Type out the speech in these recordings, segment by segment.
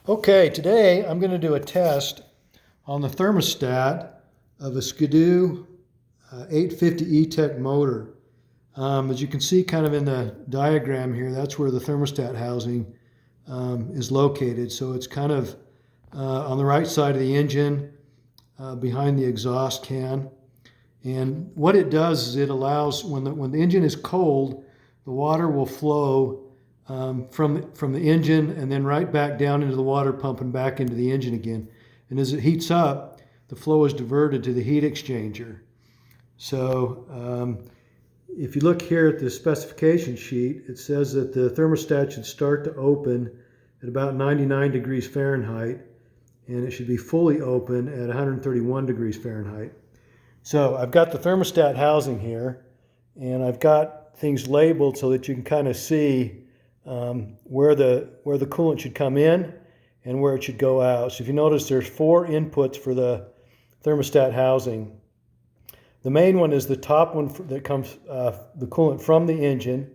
Okay, today I'm going to do a test on the thermostat of a Skidoo 850 E-Tec motor. As you can see kind of in the diagram here, that's where the thermostat housing is located. So it's kind of on the right side of the engine, behind the exhaust can. And what it does is it allows, when the engine is cold, the water will flow from the engine and then right back down into the water pump and back into the engine again. And as it heats up, the flow is diverted to the heat exchanger. So if you look here at the specification sheet, it says that the thermostat should start to open at about 99 degrees Fahrenheit, and it should be fully open at 131 degrees Fahrenheit. So I've got the thermostat housing here, and I've got things labeled so that you can kind of see where the coolant should come in and where it should go out. So if you notice, there's 4 inputs for the thermostat housing. The main one is the top one that comes the coolant from the engine,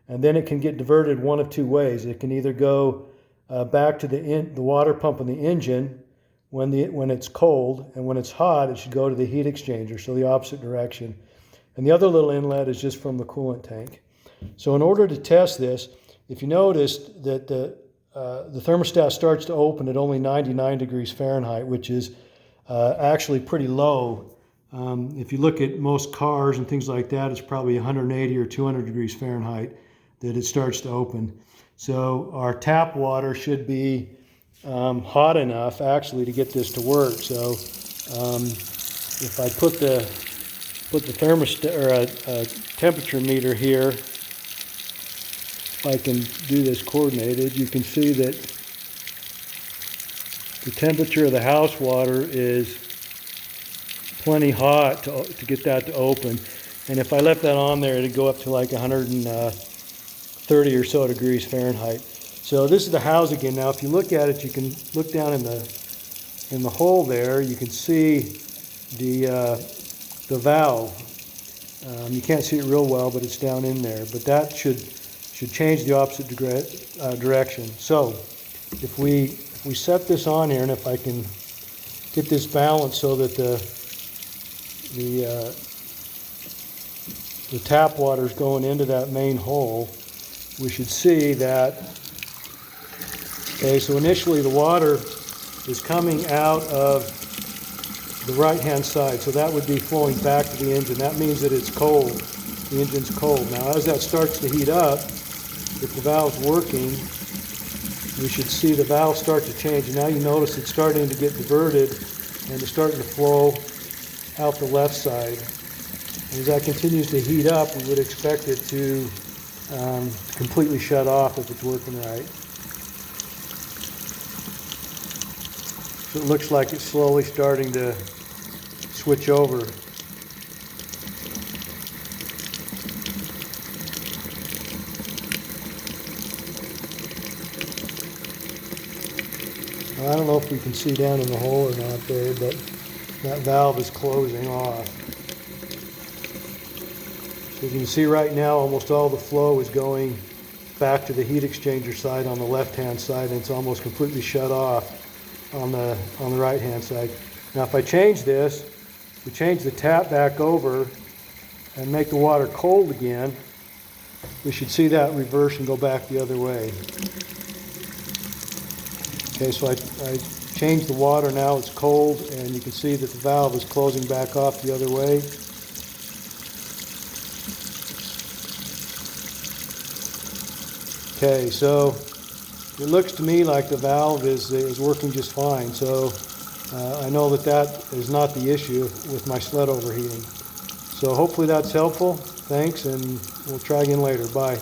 and then it can get diverted one of 2 ways. It can either go back to the water pump in the engine when it's cold, and when it's hot, it should go to the heat exchanger, so the opposite direction. And the other little inlet is just from the coolant tank. So in order to test this, if you noticed that the thermostat starts to open at only 99 degrees Fahrenheit, which is actually pretty low. If you look at most cars and things like that, it's probably 180 or 200 degrees Fahrenheit that it starts to open. So our tap water should be hot enough actually to get this to work. So if I put the thermostat or a temperature meter here, if I can do this coordinated, you can see that the temperature of the house water is plenty hot to get that to open. And if I left that on there, it'd go up to like 130 or so degrees Fahrenheit. So this is the house again. Now if you look at it, you can look down in the hole there, you can see the valve. You can't see it real well, but it's down in there. But that should change the opposite direction. So if we set this on here, and if I can get this balanced so that the tap water is going into that main hole, we should see that. Okay, so initially the water is coming out of the right-hand side, so that would be flowing back to the engine. That means that it's cold. The engine's cold. Now, as that starts to heat up, if the valve's working, we should see the valve start to change. And now you notice it's starting to get diverted, and it's starting to flow out the left side. And as that continues to heat up, we would expect it to completely shut off if it's working right. So it looks like it's slowly starting to switch over. I don't know if we can see down in the hole or not there, but that valve is closing off. So you can see right now almost all the flow is going back to the heat exchanger side on the left-hand side, and it's almost completely shut off on the right-hand side. Now if I change this, we change the tap back over and make the water cold again, we should see that reverse and go back the other way. Okay, so I changed the water, now it's cold, and you can see that the valve is closing back off the other way. Okay, so it looks to me like the valve is working just fine. So I know that is not the issue with my sled overheating. So hopefully that's helpful. Thanks, and we'll try again later. Bye.